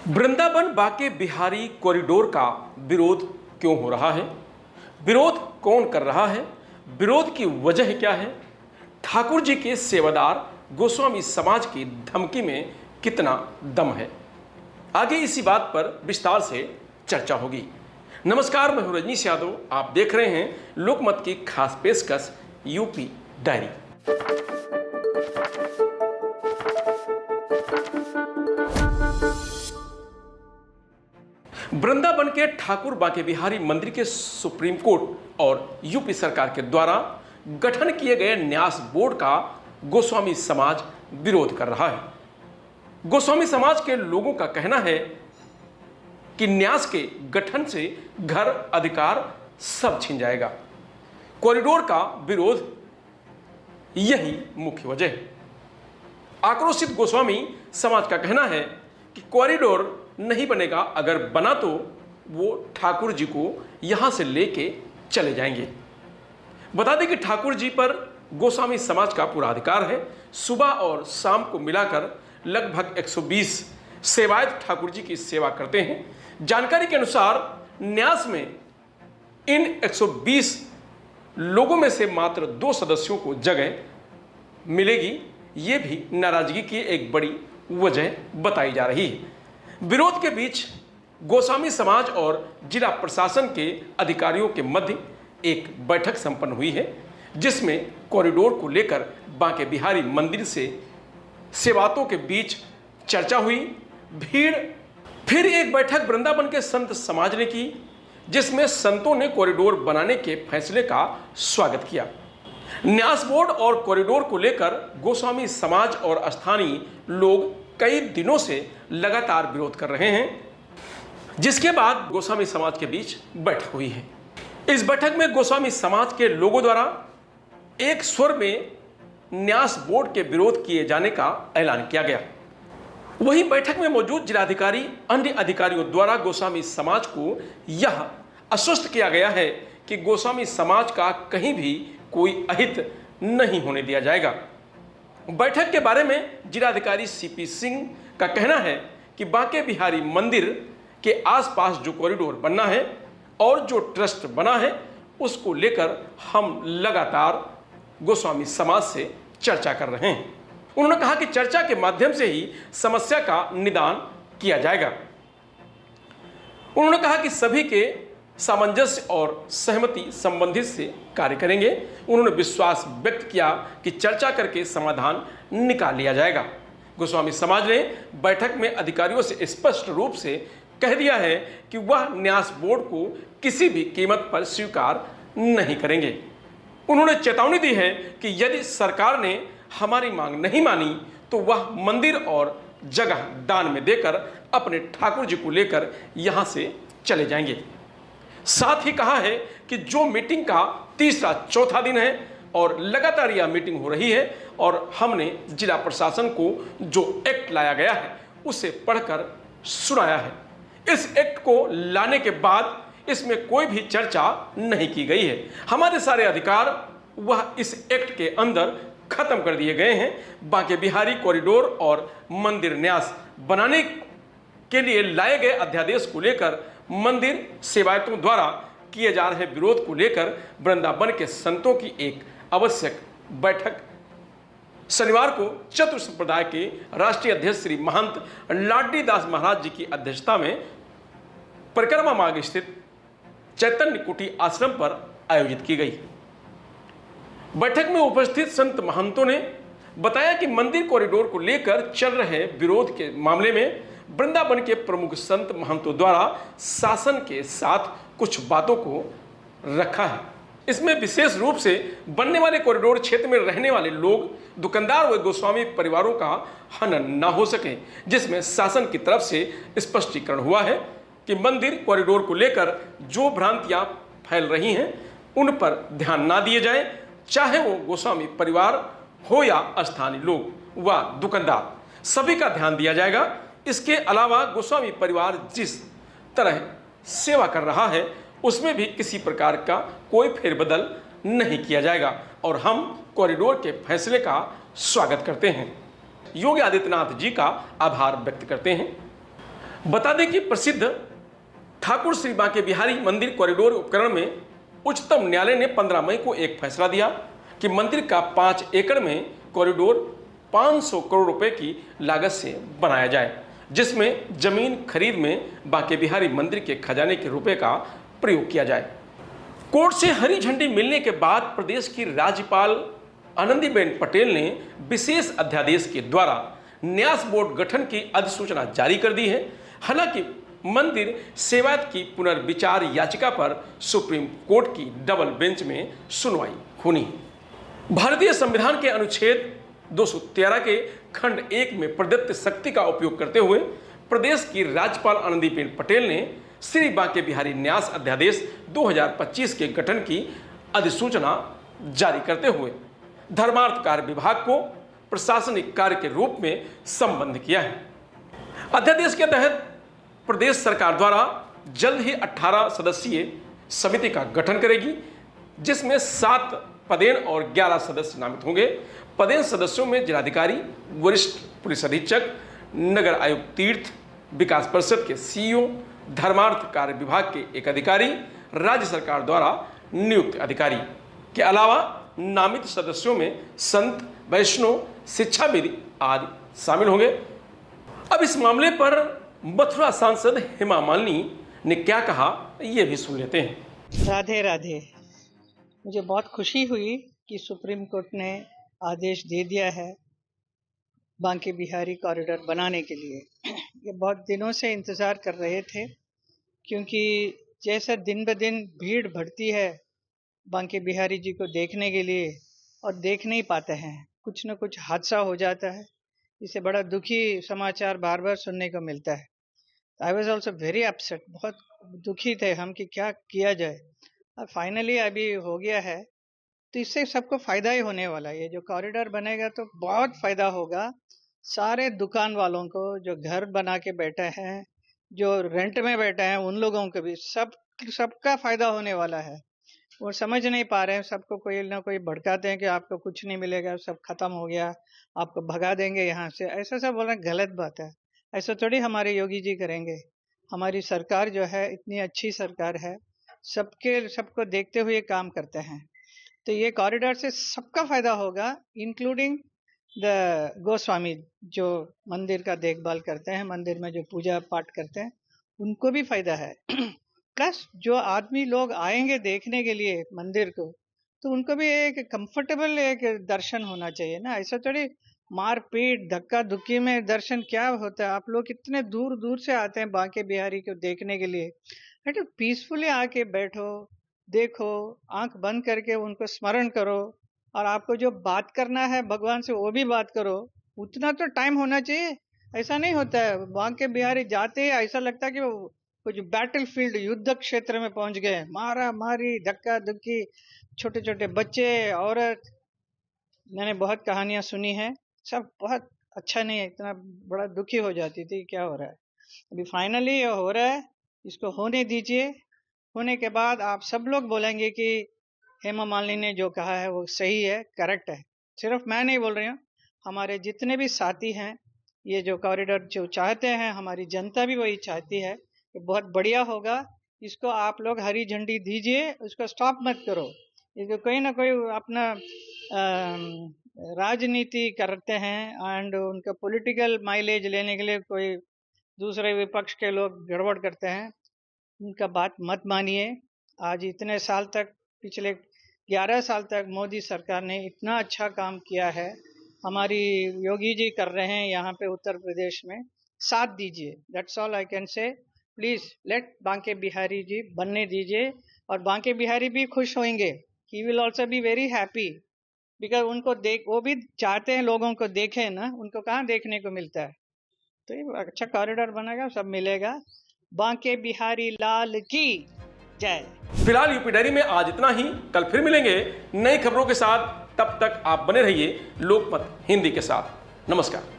Vrindavan Banke Bihari corridor का विरोध क्यों हो रहा है? विरोध कौन कर रहा है? विरोध की वजह क्या है? ठाकुर जी के सेवादार गोस्वामी समाज की धमकी में कितना दम है? आगे इसी बात पर विस्तार से चर्चा होगी। नमस्कार, मैं हूं रजनीश यादव। आप देख रहे हैं लोकमत की खास पेशकश यूपी डायरी। वृंदावन के ठाकुर बाके बिहारी मंदिर के सुप्रीम कोर्ट और यूपी सरकार के द्वारा गठन किए गए न्यास बोर्ड का गोस्वामी समाज विरोध कर रहा है। गोस्वामी समाज के लोगों का कहना है कि न्यास के गठन से घर अधिकार सब छिन जाएगा। कॉरिडोर का विरोध यही मुख्य वजह है। आक्रोशित गोस्वामी समाज का कहना है कि कॉरिडोर नहीं बनेगा, अगर बना तो वो ठाकुर जी को यहां से लेके चले जाएंगे। बता दें कि ठाकुर जी पर गोस्वामी समाज का पूरा अधिकार है। सुबह और शाम को मिलाकर लगभग 120 सेवायत ठाकुर जी की सेवा करते हैं। जानकारी के अनुसार न्यास में इन 120 लोगों में से मात्र 2 सदस्यों को जगह मिलेगी। ये भी नाराजगी की एक बड़ी वजह बताई जा रही है। विरोध के बीच गोस्वामी समाज और जिला प्रशासन के अधिकारियों के मध्य एक बैठक संपन्न हुई है, जिसमें कॉरिडोर को लेकर बाके बिहारी मंदिर से सेवातों के बीच चर्चा हुई। फिर एक बैठक वृंदावन के संत समाज ने की, जिसमें संतों ने कॉरिडोर बनाने के फैसले का स्वागत किया। न्यास बोर्ड और कॉरिडोर को लेकर गोस्वामी समाज और स्थानीय लोग कई दिनों से लगातार विरोध कर रहे हैं, जिसके बाद गोस्वामी समाज के बीच बैठक हुई है। इस बैठक में गोस्वामी समाज के लोगों द्वारा एक स्वर में न्यास बोर्ड के विरोध किए जाने का ऐलान किया गया। वहीं बैठक में मौजूद जिलाधिकारी अन्य अधिकारियों द्वारा गोस्वामी समाज को यह आश्वस्त किया गया है कि गोस्वामी समाज का कहीं भी कोई अहित नहीं होने दिया जाएगा। बैठक के बारे में जिलाधिकारी सीपी सिंह का कहना है कि बाके बिहारी मंदिर के आसपास जो कॉरिडोर बनना है और जो ट्रस्ट बना है, उसको लेकर हम लगातार गोस्वामी समाज से चर्चा कर रहे हैं। उन्होंने कहा कि चर्चा के माध्यम से ही समस्या का निदान किया जाएगा। उन्होंने कहा कि सभी के सामंजस्य और सहमति संबंधित से कार्य करेंगे। उन्होंने विश्वास व्यक्त किया कि चर्चा करके समाधान निकाल लिया जाएगा। गोस्वामी समाज ने बैठक में अधिकारियों से स्पष्ट रूप से कह दिया है कि वह न्यास बोर्ड को किसी भी कीमत पर स्वीकार नहीं करेंगे। उन्होंने चेतावनी दी है कि यदि सरकार ने हमारी मांग नहीं मानी तो वह मंदिर और जगह दान में देकर अपने ठाकुर जी को लेकर यहां से चले जाएंगे। साथ ही कहा है कि जो मीटिंग का तीसरा चौथा दिन है और लगातार यह मीटिंग हो रही है और हमने जिला प्रशासन को जो एक्ट लाया गया है उसे पढ़कर सुनाया है। इस एक्ट को लाने के बाद इसमें कोई भी चर्चा नहीं की गई है। हमारे सारे अधिकार वह इस एक्ट के अंदर खत्म कर दिए गए हैं। बाके बिहारी कॉरिडोर और मंदिर न्यास बनाने के लिए लाए गए अध्यादेश को लेकर मंदिर सेवायतों द्वारा किए जा रहे विरोध को लेकर वृंदावन के संतों की एक आवश्यक बैठक शनिवार को चतुर संप्रदाय के राष्ट्रीय अध्यक्ष श्री महंत लाडी दास महाराज जी की अध्यक्षता में परिक्रमा मार्ग स्थित चैतन्य कुटी आश्रम पर आयोजित की गई। बैठक में उपस्थित संत महंतों ने बताया कि मंदिर कॉरिडोर को लेकर चल रहे विरोध के मामले में वृंदावन के प्रमुख संत महंतों द्वारा शासन के साथ कुछ बातों को रखा है। इसमें विशेष रूप से बनने वाले कॉरिडोर क्षेत्र में रहने वाले लोग, दुकानदार व गोस्वामी परिवारों का हनन न हो सके, जिसमें शासन की तरफ से स्पष्टीकरण हुआ है कि मंदिर कॉरिडोर को लेकर जो भ्रांतियां फैल रही हैं उन पर ध्यान ना दिए जाए, चाहे वो गोस्वामी परिवार हो या स्थानीय लोग व दुकानदार, सभी का ध्यान दिया जाएगा। इसके अलावा गोस्वामी परिवार जिस तरह सेवा कर रहा है उसमें भी किसी प्रकार का कोई फेरबदल नहीं किया जाएगा और हम कॉरिडोर के फैसले का स्वागत करते हैं। योगी आदित्यनाथ जी का आभार व्यक्त करते हैं। बता दें कि प्रसिद्ध ठाकुर श्री बांके बिहारी मंदिर कॉरिडोर उपकरण में उच्चतम न्यायालय ने 15 मई को एक फैसला दिया कि मंदिर का 5 एकड़ में कॉरिडोर 500 करोड़ रुपए की लागत से बनाया जाए, जिसमें जमीन खरीद में बांके बिहारी मंदिर के खजाने के रुपए का प्रयोग किया जाए। कोर्ट से हरी झंडी मिलने के बाद प्रदेश की राज्यपाल आनंदीबेन पटेल ने विशेष अध्यादेश के द्वारा न्यास बोर्ड गठन की अधिसूचना जारी कर दी है। हालांकि मंदिर सेवायत की पुनर्विचार याचिका पर सुप्रीम कोर्ट की डबल बेंच में सुनवाई होनी है। भारतीय संविधान के अनुच्छेद 213 के खंड 1 में प्रदत्त शक्ति का उपयोग करते हुए प्रदेश की राज्यपाल आनंदीबेन पटेल ने श्री बांके बिहारी न्यास अध्यादेश 2025 के गठन की अधिसूचना जारी करते हुए धर्मार्थ कार्य विभाग को प्रशासनिक कार्य के रूप में संबद्ध किया है। अध्यादेश के तहत प्रदेश सरकार द्वारा जल्द ही 18 सदस्यीय समिति का गठन करेगी, जिसमें 7 पदेन और 11 सदस्य नामित होंगे। पदेन सदस्यों में जिलाधिकारी, वरिष्ठ पुलिस अधीक्षक, नगर आयुक्त तीर्थ, विकास परिषद के सीईओ, धर्मार्थ कार्य विभाग के एक अधिकारी, राज्य सरकार द्वारा नियुक्त अधिकारी के अलावा नामित सदस्यों में संत, वैष्णव, शिक्षाविद आदि शामिल होंगे। अब इस मामले पर मथुरा सांसद हेमा मालिनी ने क्या कहा, ये भी सुन लेते हैं। राधे राधे। मुझे बहुत खुशी हुई कि सुप्रीम कोर्ट ने आदेश दे दिया है बांके बिहारी कॉरिडोर बनाने के लिए। ये बहुत दिनों से इंतज़ार कर रहे थे, क्योंकि जैसे दिन ब दिन भीड़ बढ़ती है बांके बिहारी जी को देखने के लिए और देख नहीं पाते हैं, कुछ न कुछ हादसा हो जाता है। इससे बड़ा दुखी समाचार बार बार सुनने को मिलता है। I was also very upset, बहुत दुखी थे हम कि क्या किया जाए। अब फाइनली अभी हो गया है, तो इससे सबको फ़ायदा ही होने वाला है। ये जो कॉरिडोर बनेगा तो बहुत फ़ायदा होगा सारे दुकान वालों को, जो घर बना के बैठे हैं, जो रेंट में बैठे हैं, उन लोगों को भी सबका फ़ायदा होने वाला है। वो समझ नहीं पा रहे हैं, सबको कोई ना कोई भड़काते हैं कि आपको कुछ नहीं मिलेगा, सब खत्म हो गया, आपको भगा देंगे यहाँ से। ऐसा सब बोलना गलत बात है। ऐसा थोड़ी हमारे योगी जी करेंगे। हमारी सरकार जो है इतनी अच्छी सरकार है, सबको देखते हुए काम करते हैं। तो ये कॉरिडोर से सबका फायदा होगा, इंक्लूडिंग द गोस्वामी जो मंदिर का देखभाल करते हैं, मंदिर में जो पूजा पाठ करते हैं, उनको भी फायदा है। प्लस जो आदमी लोग आएंगे देखने के लिए मंदिर को, तो उनको भी एक कंफर्टेबल एक दर्शन होना चाहिए ना। ऐसा थोड़ी मारपीट धक्का धुक्की में दर्शन क्या होता है। आप लोग कितने दूर दूर से आते हैं बांके बिहारी को देखने के लिए। बेटा पीसफुली आके बैठो, देखो, आंख बंद करके उनको स्मरण करो, और आपको जो बात करना है भगवान से वो भी बात करो। उतना तो टाइम होना चाहिए। ऐसा नहीं होता है, बांके बिहारी जाते ही ऐसा लगता है कि वो कुछ बैटल फील्ड युद्ध क्षेत्र में पहुंच गए। मारा मारी, धक्का धुक्की, छोटे छोटे बच्चे, औरत। मैंने बहुत कहानियां सुनी है, सब बहुत अच्छा नहीं है। इतना बड़ा दुखी हो जाती थी क्या हो रहा है। अभी फाइनली ये हो रहा है, इसको होने दीजिए। होने के बाद आप सब लोग बोलेंगे कि हेमा मालिनी ने जो कहा है वो सही है, करेक्ट है। सिर्फ मैं नहीं बोल रही हूँ, हमारे जितने भी साथी हैं, ये जो कॉरिडोर जो चाहते हैं, हमारी जनता भी वही चाहती है। ये बहुत बढ़िया होगा। इसको आप लोग हरी झंडी दीजिए, उसको स्टॉप मत करो। इसको कोई ना कोई अपना राजनीति करते हैं एंड उनका पॉलिटिकल माइलेज लेने के लिए कोई दूसरे विपक्ष के लोग गड़बड़ करते हैं। उनका बात मत मानिए। आज इतने साल तक, पिछले 11 साल तक मोदी सरकार ने इतना अच्छा काम किया है। हमारी योगी जी कर रहे हैं यहाँ पे उत्तर प्रदेश में। साथ दीजिए, that's all I can say. Please let Banke Bihari ji बनने दीजिए, और बांके बिहारी भी खुश होंगे। He will also be very happy, because उनको वो भी चाहते हैं लोगों को देखें ना, उनको कहाँ देखने को मिलता है। तो ये अच्छा कॉरिडोर बनेगा, सब मिलेगा। बांके बिहारी लाल की जय। फिलहाल यूपी डायरी में आज इतना ही। कल फिर मिलेंगे नई खबरों के साथ। तब तक आप बने रहिए लोकमत हिंदी के साथ। नमस्कार।